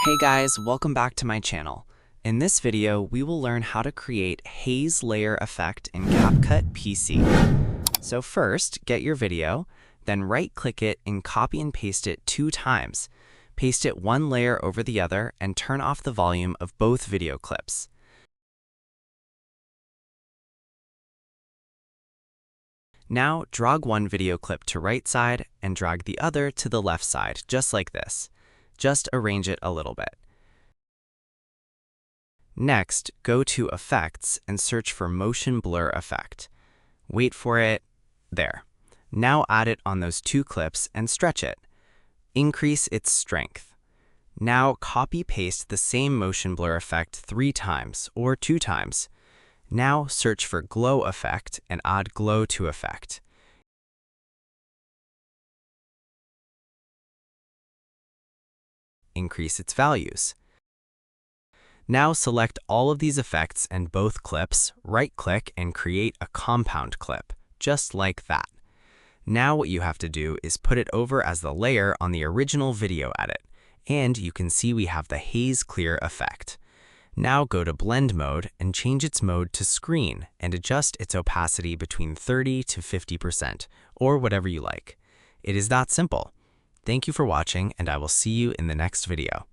Hey guys, welcome back to my channel. In this video, we will learn how to create Haze layer effect in Capcut PC. So first, get your video, then right-click it and copy and paste it 2 times. Paste it one layer over the other and turn off the volume of both video clips. Now, drag one video clip to right side and drag the other to the left side, just like this. Just arrange it a little bit. Next, go to Effects and search for Motion Blur Effect. Wait for it. There. Now add it on those 2 clips and stretch it. Increase its strength. Now copy-paste the same motion blur effect 3 times or 2 times. Now search for Glow Effect and add Glow to Effect. Increase its values. Now select all of these effects and both clips, right-click and create a compound clip, just like that. Now what you have to do is put it over as the layer on the original video edit, and you can see we have the Haze Clear effect. Now go to Blend Mode and change its mode to Screen and adjust its opacity between 30 to 50%, or whatever you like. It is that simple. Thank you for watching, and I will see you in the next video.